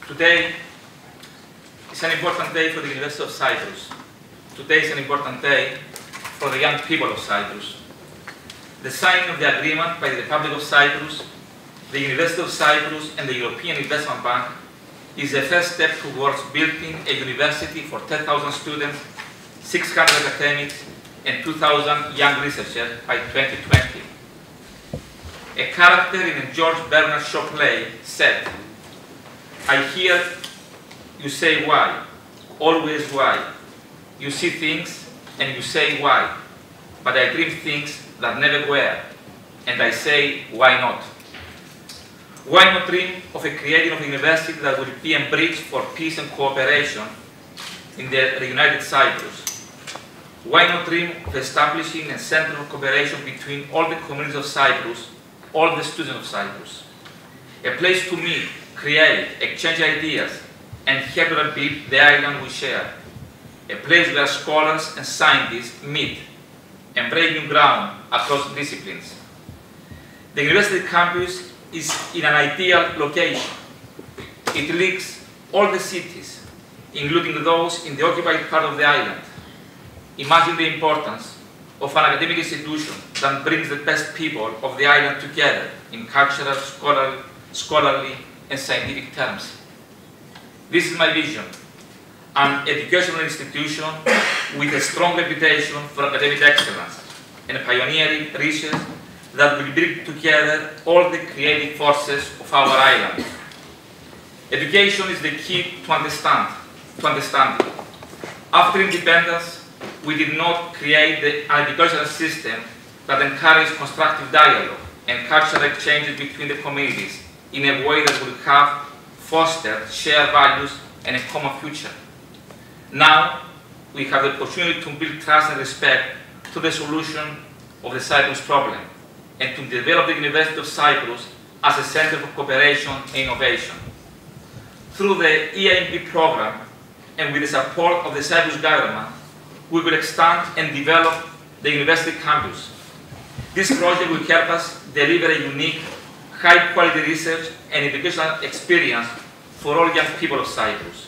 Today is an important day for the University of Cyprus. Today is an important day for the young people of Cyprus. The signing of the agreement by the Republic of Cyprus, the University of Cyprus and the European Investment Bank is the first step towards building a university for 10,000 students, 600 academics and 2,000 young researchers by 2020. A character in a Werner Hoyer play said, "I hear you say why, always why. You see things and you say why, but I dream things that never were, and I say why not. Why not dream of a creating of a university that will be a bridge for peace and cooperation in the reunited Cyprus? Why not dream of establishing a center of cooperation between all the communities of Cyprus, all the students of Cyprus? A place to meet, create, exchange ideas, and help to build the island we share. A place where scholars and scientists meet and break new ground across disciplines. The university campus is in an ideal location. It links all the cities, including those in the occupied part of the island. Imagine the importance of an academic institution that brings the best people of the island together in cultural, scholarly, and scientific terms. This is my vision, an educational institution with a strong reputation for academic excellence and pioneering research that will bring together all the creative forces of our island. Education is the key to understanding. After independence, we did not create an educational system that encouraged constructive dialogue and cultural exchanges between the communities in a way that would have fostered shared values and a common future. Now, we have the opportunity to build trust and respect to the solution of the Cyprus problem and to develop the University of Cyprus as a center for cooperation and innovation. Through the EIMB program and with the support of the Cyprus government, we will extend and develop the university campus. This project will help us deliver a unique, high-quality research and educational experience for all young people of Cyprus.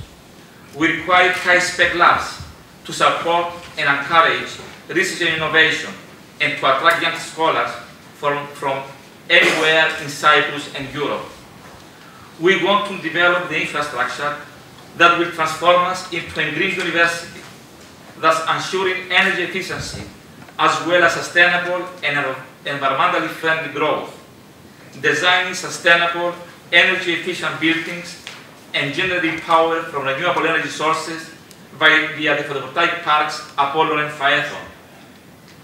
We require high-spec labs to support and encourage research and innovation and to attract young scholars from anywhere in Cyprus and Europe. We want to develop the infrastructure that will transform us into a green university, thus ensuring energy efficiency as well as sustainable and environmentally friendly growth, designing sustainable, energy-efficient buildings, and generating power from renewable energy sources via the photovoltaic parks Apollo and Phaethon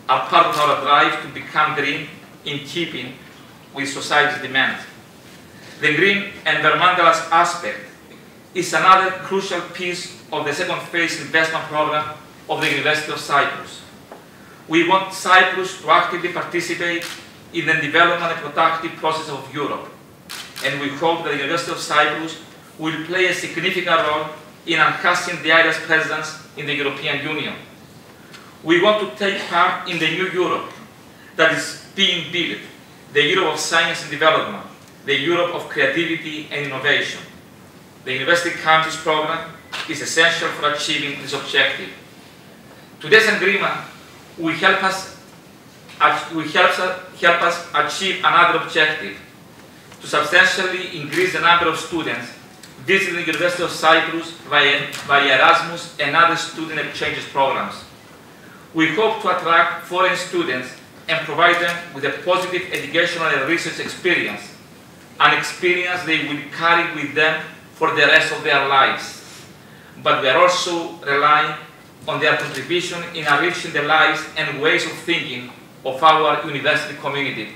are part of our drive to become green in keeping with society's demands. The green environmental aspect is another crucial piece of the second phase investment program of the University of Cyprus. We want Cyprus to actively participate in the development and productive process of Europe, and we hope that the University of Cyprus will play a significant role in enhancing the area's presence in the European Union. We want to take part in the new Europe that is being built, the Europe of science and development, the Europe of creativity and innovation. The university campus program is essential for achieving this objective. Today's agreement will help us achieve another objective, to substantially increase the number of students visiting the University of Cyprus via Erasmus and other student exchanges programs. We hope to attract foreign students and provide them with a positive educational and research experience, an experience they will carry with them for the rest of their lives. But we are also relying on their contribution in enriching the lives and ways of thinking of our university community.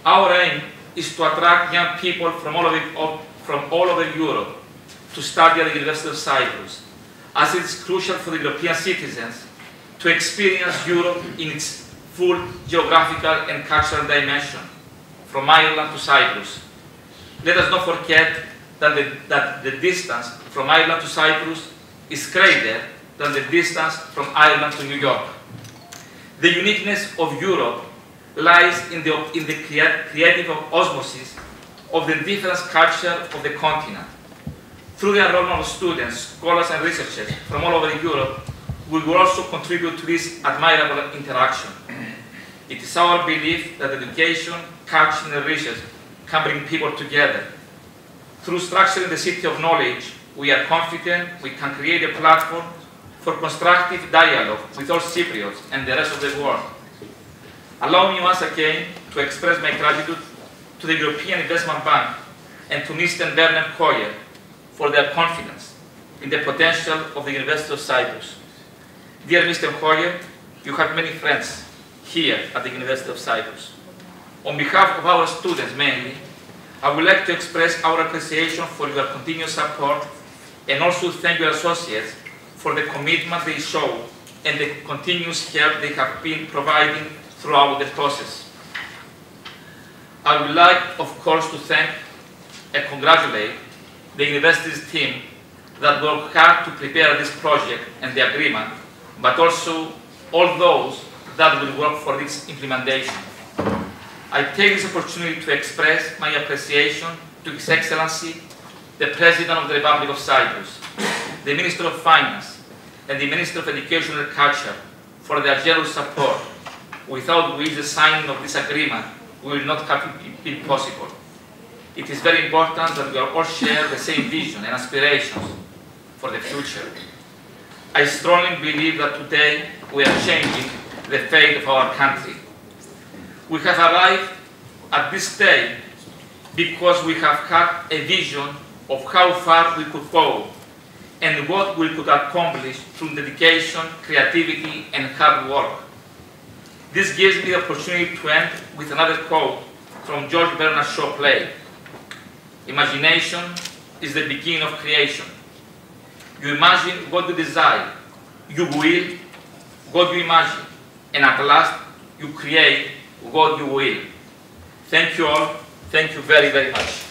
Our aim is to attract young people from all over Europe to study at the University of Cyprus, as it is crucial for the European citizens to experience Europe in its full geographical and cultural dimension, from Ireland to Cyprus. Let us not forget that the distance from Ireland to Cyprus is greater than the distance from Ireland to New York. The uniqueness of Europe lies in the creative osmosis of the different culture of the continent. Through the enrollment of students, scholars and researchers from all over Europe, we will also contribute to this admirable interaction. It is our belief that education, culture and research can bring people together. Through structuring the city of knowledge, we are confident we can create a platform for constructive dialogue with all Cypriots and the rest of the world. Allow me once again to express my gratitude to the European Investment Bank and to Mr. Werner Hoyer for their confidence in the potential of the University of Cyprus. Dear Mr. Hoyer, you have many friends here at the University of Cyprus. On behalf of our students mainly, I would like to express our appreciation for your continued support and also thank your associates for the commitment they show and the continuous help they have been providing throughout the process. I would like, of course, to thank and congratulate the university's team that worked hard to prepare this project and the agreement, but also all those that will work for its implementation. I take this opportunity to express my appreciation to His Excellency, the President of the Republic of Cyprus, the Minister of Finance, and the Minister of Education and Culture for their generous support, without which the signing of this agreement will not have been possible. It is very important that we all share the same vision and aspirations for the future. I strongly believe that today we are changing the fate of our country. We have arrived at this stage because we have had a vision of how far we could go and what we could accomplish through dedication, creativity, and hard work. This gives me the opportunity to end with another quote from Werner Hoyer. Imagination is the beginning of creation. You imagine what you desire, you will what you imagine, and at last you create what you will. Thank you all. Thank you very, very much.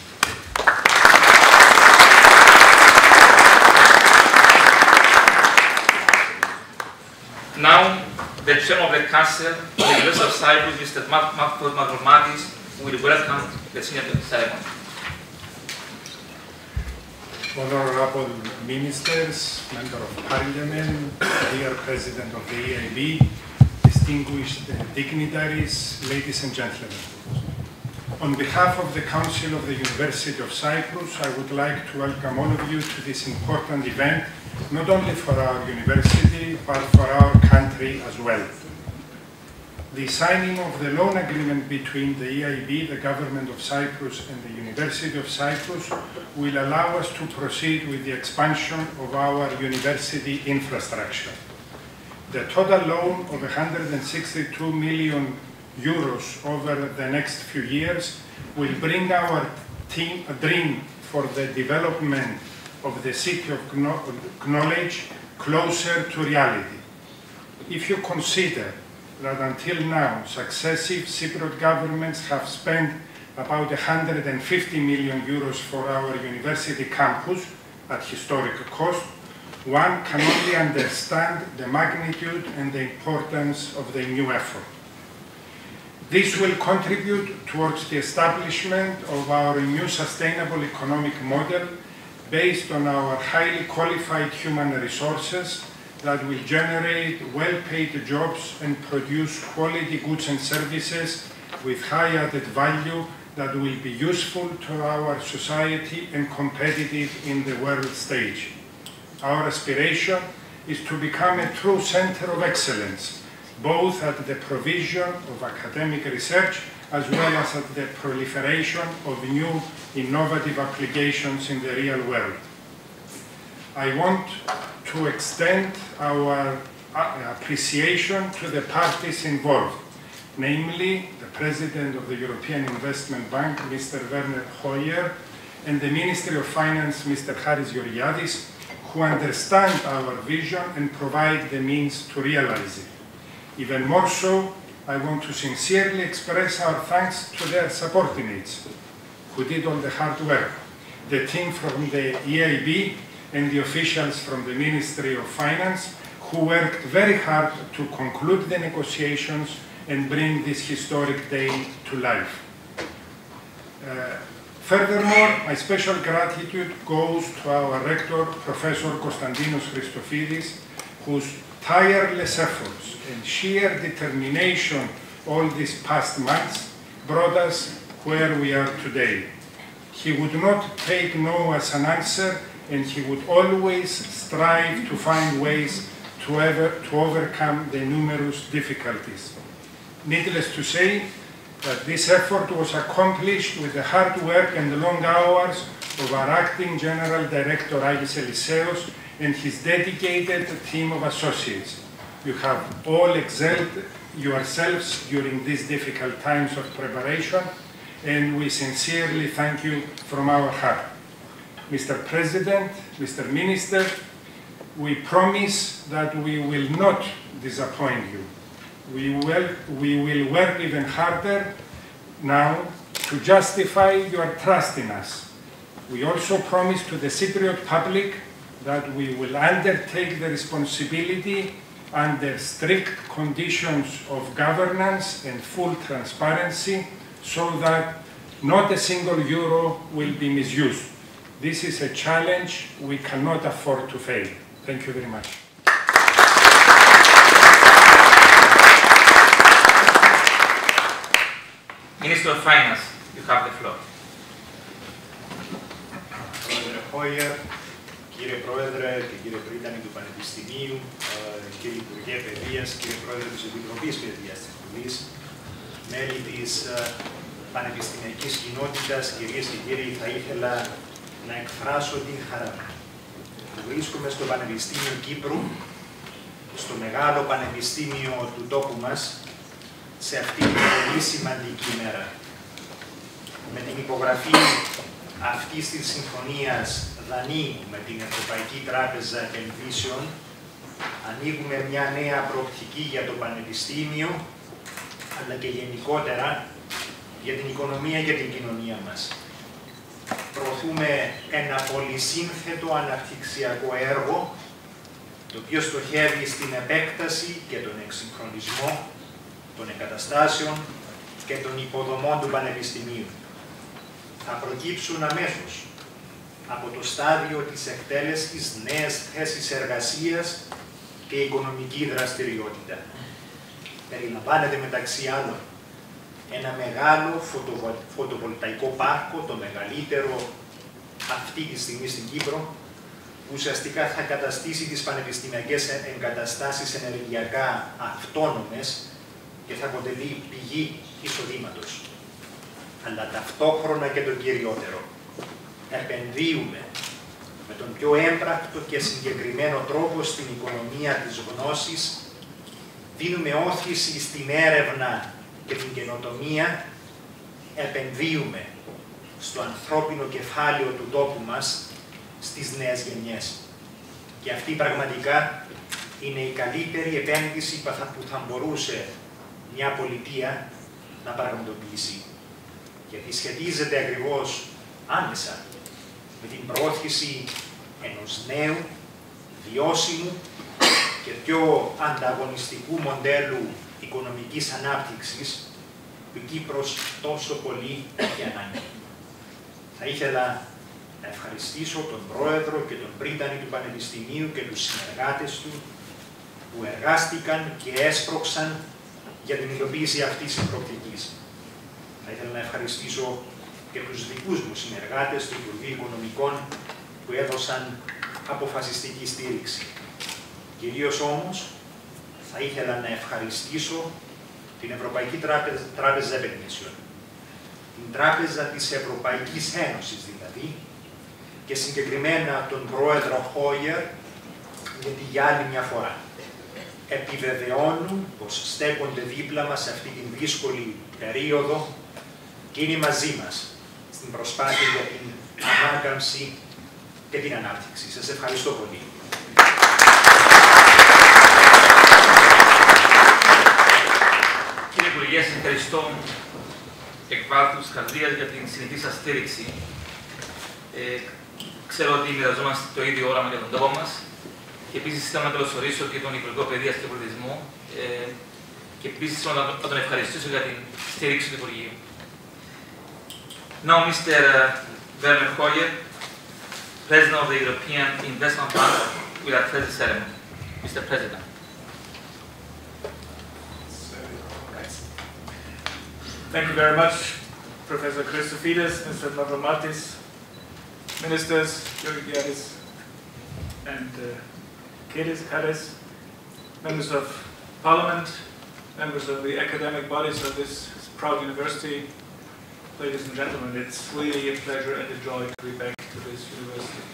Now, the Chair of the Council of the University of Cyprus, Mr. Mavromatis, will welcome the senior ceremony. Honorable Ministers, Member of Parliament, dear President of the EIB, distinguished dignitaries, ladies and gentlemen. On behalf of the Council of the University of Cyprus, I would like to welcome all of you to this important event, not only for our university, but for our country as well. The signing of the loan agreement between the EIB, the Government of Cyprus, and the University of Cyprus will allow us to proceed with the expansion of our university infrastructure. The total loan of 162 million euros over the next few years will bring our dream for the development of the city of knowledge closer to reality. If you consider that until now successive Cypriot governments have spent about 150 million euros for our university campus at historic cost, one can only understand the magnitude and the importance of the new effort. This will contribute towards the establishment of our new sustainable economic model based on our highly qualified human resources that will generate well-paid jobs and produce quality goods and services with high added value that will be useful to our society and competitive in the world stage. Our aspiration is to become a true center of excellence, both at the provision of academic research as well as at the proliferation of new innovative applications in the real world. I want to extend our appreciation to the parties involved, namely the President of the European Investment Bank, Mr. Werner Hoyer, and the Ministry of Finance, Mr. Georgiades, who understand our vision and provide the means to realize it. Even more so, I want to sincerely express our thanks to their subordinates, who did all the hard work, the team from the EIB and the officials from the Ministry of Finance, who worked very hard to conclude the negotiations and bring this historic day to life. Furthermore, my special gratitude goes to our rector, Professor Konstantinos Christofidis, whose tireless efforts and sheer determination all these past months brought us where we are today. He would not take no as an answer, and he would always strive to find ways to overcome the numerous difficulties. Needless to say, that this effort was accomplished with the hard work and the long hours of our acting General Director, Agis Eliseos, and his dedicated team of associates. You have all excelled yourselves during these difficult times of preparation, and we sincerely thank you from our heart. Mr. President, Mr. Minister, we promise that we will not disappoint you. We will work even harder now to justify your trust in us. We also promise to the Cypriot public that we will undertake the responsibility under strict conditions of governance and full transparency so that not a single euro will be misused. This is a challenge we cannot afford to fail. Thank you very much. Minister of Finance, you have the floor. Werner Hoyer, κύριε Πρόεδρε και κύριε Πρίτανη του Πανεπιστημίου, κύριε Υπουργέ Παιδείας, κύριε Πρόεδρε της Επιτροπής Παιδείας της Βουλής, μέλη της πανεπιστημιακής κοινότητας, κυρίες και κύριοι, θα ήθελα να εκφράσω την χαρά που βρίσκομαι στο Πανεπιστήμιο Κύπρου, στο μεγάλο πανεπιστήμιο του τόπου μας, σε αυτή την πολύ σημαντική μέρα. Με την υπογραφή αυτής της συμφωνίας δανείου με την Ευρωπαϊκή Τράπεζα Επενδύσεων, ανοίγουμε μια νέα προοπτική για το Πανεπιστήμιο, αλλά και γενικότερα για την οικονομία και την κοινωνία μας. Προωθούμε ένα πολυσύνθετο αναπτυξιακό έργο, το οποίο στοχεύει στην επέκταση και τον εξυγχρονισμό των εγκαταστάσεων και των υποδομών του Πανεπιστημίου. Θα προκύψουν αμέσως από το στάδιο της εκτέλεσης νέες θέσεις εργασίας και οικονομική δραστηριότητα. Περιλαμβάνεται μεταξύ άλλων ένα μεγάλο φωτοβολταϊκό πάρκο, το μεγαλύτερο αυτή τη στιγμή στην Κύπρο, που ουσιαστικά θα καταστήσει τις πανεπιστημιακές εγκαταστάσεις ενεργειακά αυτόνομες και θα αποτελεί πηγή εισοδήματος. Αλλά ταυτόχρονα και το κυριότερο, επενδύουμε με τον πιο έμπρακτο και συγκεκριμένο τρόπο στην οικονομία της γνώσης, δίνουμε όθηση στην έρευνα και την καινοτομία, επενδύουμε στο ανθρώπινο κεφάλαιο του τόπου μας, στις νέες γενιές. Και αυτή πραγματικά είναι η καλύτερη επένδυση που θα μπορούσε μια πολιτεία να πραγματοποιήσει. Γιατί σχετίζεται ακριβώς άμεσα με την προώθηση ενός νέου, βιώσιμου και πιο ανταγωνιστικού μοντέλου οικονομικής ανάπτυξης που η Κύπρος τόσο πολύ έχει ανάγκη. Θα ήθελα να ευχαριστήσω τον Πρόεδρο και τον Πρίτανη του Πανεπιστημίου και τους συνεργάτες του που εργάστηκαν και έσπρωξαν για την υλοποίηση αυτής της προοπτικής. Θα ήθελα να ευχαριστήσω και τους δικούς μου συνεργάτες του Υπουργείου Οικονομικών που έδωσαν αποφασιστική στήριξη. Κυρίως όμως, θα ήθελα να ευχαριστήσω την Ευρωπαϊκή Τράπεζα Επενδύσεων, την Τράπεζα της Ευρωπαϊκής Ένωσης δηλαδή, και συγκεκριμένα τον Πρόεδρο Hoyer, γιατί για άλλη μια φορά επιβεβαιώνουν πως στέκονται δίπλα μας σε αυτή την δύσκολη περίοδο και είναι μαζί μας στην προσπάθεια για την ανάκαμψη και την ανάπτυξη. Σας ευχαριστώ πολύ. Κύριε Υπουργέ, σας ευχαριστώ εκ βάθους καρδίας για την συνεχή σας στήριξη. Ξέρω ότι μοιραζόμαστε το ίδιο όραμα για τον τόπο μας Και επίσης θέλω να καλωσορίσω και τον Υπουργό Παιδείας και Πολιτισμού και επίσης θέλω να τον ευχαριστήσω για την στήριξη του Υπουργείου. Now, Mr. Werner Hoyer, President of the European Investment Bank, will address the ceremony. Mr. President. Thank you very much, Professor Christofides, Mr. Mavromatis, Ministers, Georgiades and Kades, members of Parliament, members of the academic bodies of this proud university, ladies and gentlemen, it's really a pleasure and a joy to be back to this university.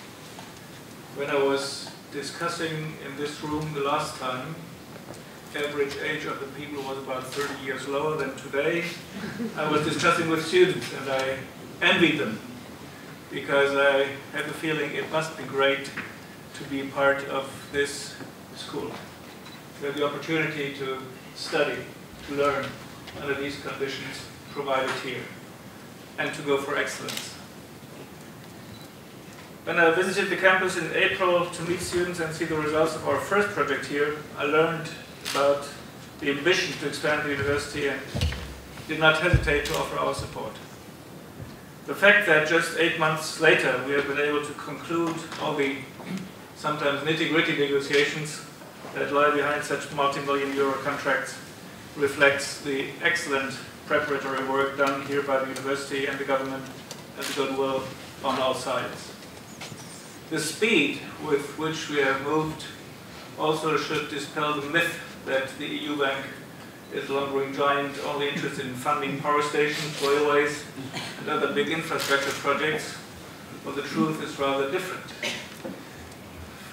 When I was discussing in this room the last time, average age of the people was about 30 years lower than today. I was discussing with students and I envied them because I had the feeling it must be great to be part of this school. To have the opportunity to study, to learn under these conditions provided here, and to go for excellence. When I visited the campus in April to meet students and see the results of our first project here, I learned about the ambition to expand the university and did not hesitate to offer our support. The fact that just 8 months later we have been able to conclude all the sometimes nitty-gritty negotiations that lie behind such multi-million euro contracts reflects the excellent preparatory work done here by the university and the government and the goodwill on all sides. The speed with which we have moved also should dispel the myth that the EU Bank is a lumbering giant only interested in funding power stations, railways, and other big infrastructure projects. Well, the truth is rather different.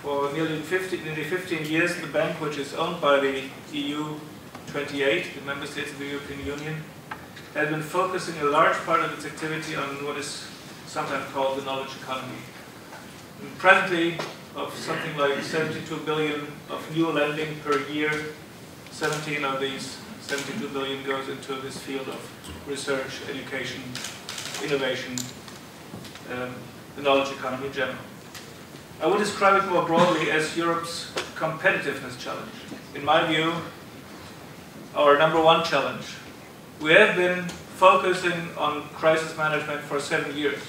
For nearly 15 years, the bank, which is owned by the EU 28, the member states of the European Union, has been focusing a large part of its activity on what is sometimes called the knowledge economy. And presently, of something like 72 billion of new lending per year, 17 of these 72 billion goes into this field of research, education, innovation, the knowledge economy in general. I would describe it more broadly as Europe's competitiveness challenge. In my view, our number one challenge. We have been focusing on crisis management for 7 years,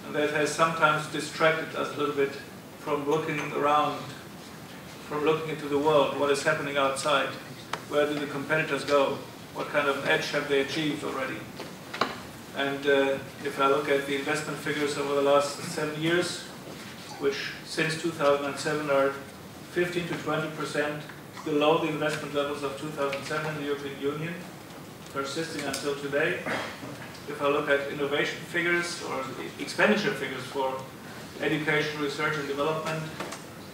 and that has sometimes distracted us a little bit from looking around, from looking into the world, what is happening outside, where do the competitors go, what kind of edge have they achieved already. And if I look at the investment figures over the last 7 years, which since 2007 are 15 to 20% below the investment levels of 2007 in the European Union, persisting until today. If I look at innovation figures or expenditure figures for education, research and development,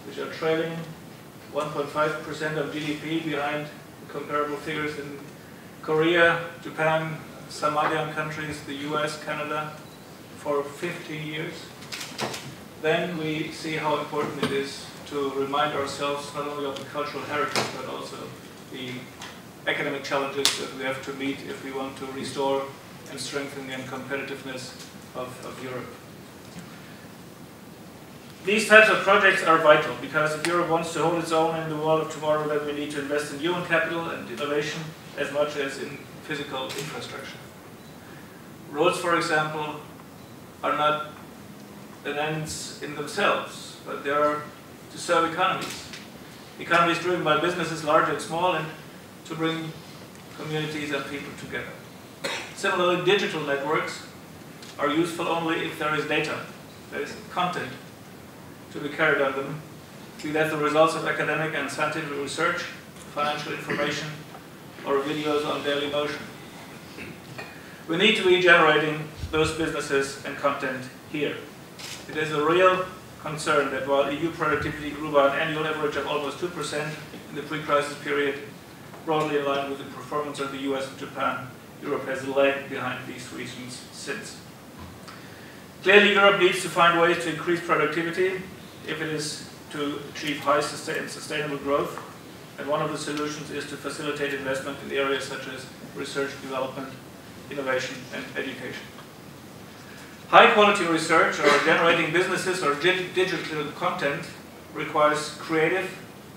which are trailing 1.5% of GDP behind comparable figures in Korea, Japan, some ASEAN countries, the US, Canada, for 15 years, then we see how important it is to remind ourselves not only of the cultural heritage, but also the academic challenges that we have to meet if we want to restore and strengthen the competitiveness of Europe. These types of projects are vital because if Europe wants to hold its own in the world of tomorrow, then we need to invest in human capital and innovation as much as in physical infrastructure. Roads, for example, are not an ends in themselves, but they are to serve economies. Economies driven by businesses large and small and to bring communities and people together. Similarly, digital networks are useful only if there is data, there is content to be carried on them, be that the results of academic and scientific research, financial information, or videos on daily motion. We need to be generating those businesses and content here. It is a real concern that while EU productivity grew by an annual average of almost 2% in the pre-crisis period, broadly in line with the performance of the US and Japan, Europe has lagged behind these regions since. Clearly, Europe needs to find ways to increase productivity if it is to achieve high and sustainable growth, and one of the solutions is to facilitate investment in areas such as research, development, innovation, and education. High-quality research or generating businesses or digital content requires creative,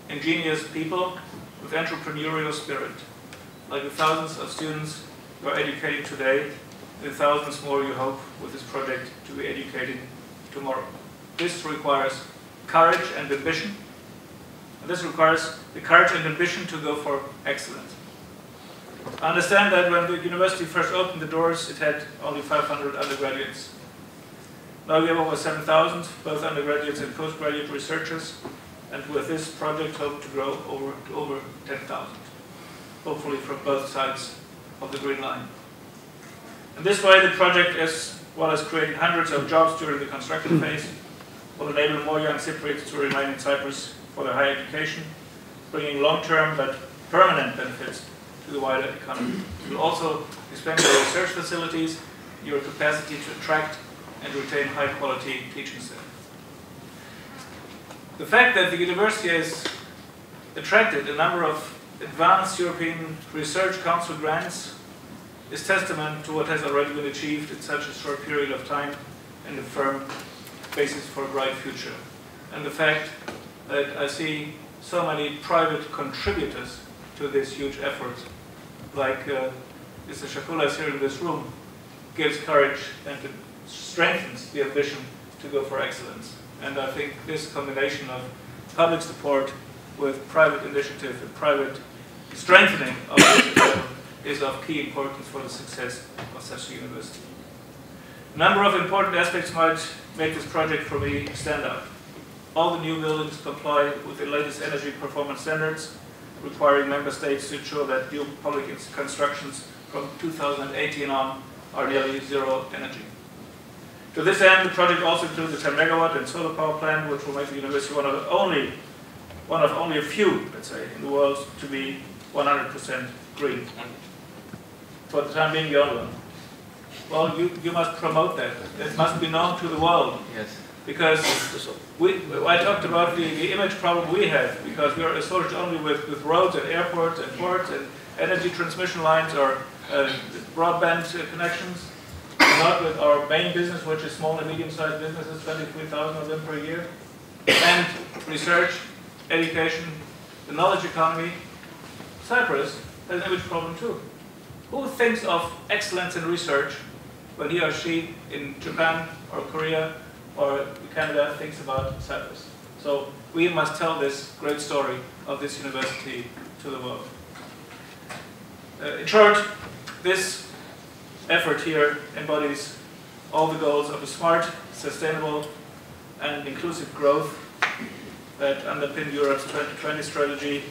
ingenious people with entrepreneurial spirit, like the thousands of students you are educating today, and the thousands more you hope with this project to be educating tomorrow. This requires courage and ambition, and this requires the courage and ambition to go for excellence. I understand that when the university first opened the doors, it had only 500 undergraduates. Now we have over 7,000, both undergraduates and postgraduate researchers, and with this project hope to grow to over 10,000, hopefully from both sides of the Green Line. In this way, the project, as well as creating hundreds of jobs during the construction phase, will enable more young Cypriots to remain in Cyprus for their higher education, bringing long-term but permanent benefits to the wider economy. It will also expand your research facilities, your capacity to attract and retain high-quality teaching staff. The fact that the university has attracted a number of advanced European Research Council grants is testament to what has already been achieved in such a short period of time and a firm basis for a bright future. And the fact that I see so many private contributors to this huge effort, like Mr. Shacolas here in this room, gives courage and strengthens the ambition to go for excellence. And I think this combination of public support with private initiative and private strengthening of this is of key importance for the success of such a university. A number of important aspects might make this project for me stand out. All the new buildings comply with the latest energy performance standards, requiring member states to ensure that new public constructions from 2018 on are nearly zero energy. To this end, the project also includes a 10 megawatt and solar power plant, which will make the university one of only a few, let's say, in the world to be 100% green. For the time being, the only one. Well, you must promote that. It must be known to the world. Yes. Because I talked about the image problem we have, because we are associated only with roads and airports and ports and energy transmission lines or broadband connections, and not with our main business, which is small and medium-sized businesses, 23,000 of them per year, and research, education, the knowledge economy. Cyprus has an image problem too. Who thinks of excellence in research when he or she in Japan or Korea or Canada thinks about Cyprus? So we must tell this great story of this university to the world. In short, this effort here embodies all the goals of a smart, sustainable, and inclusive growth that underpin Europe's 2020 strategy.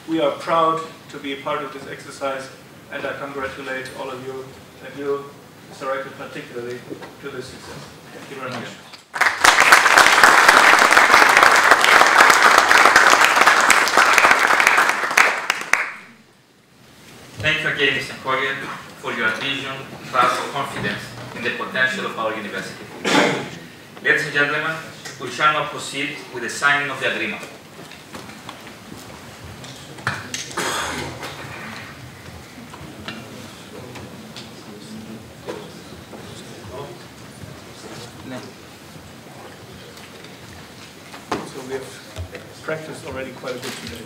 We are proud to be a part of this exercise, and I congratulate all of you, and you, Mr. Rector, particularly, to this success. Thank you very much. Thank you again, Mr. Hoyer, for your vision, trust, and confidence in the potential of our university. Ladies and gentlemen, we shall now proceed with the signing of the agreement. So we have practiced already quite a bit today.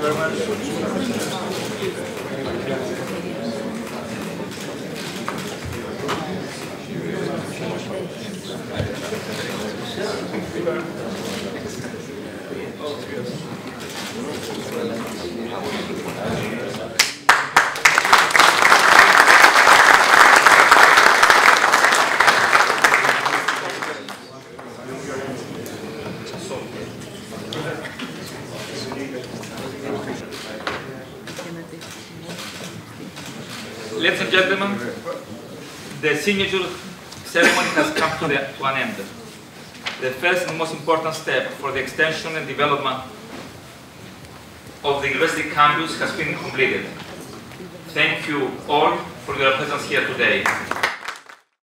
you very much. Ladies and gentlemen, the signature ceremony has come to an end. The first and most important step for the extension and development of the university campus has been completed. Thank you all for your presence here today.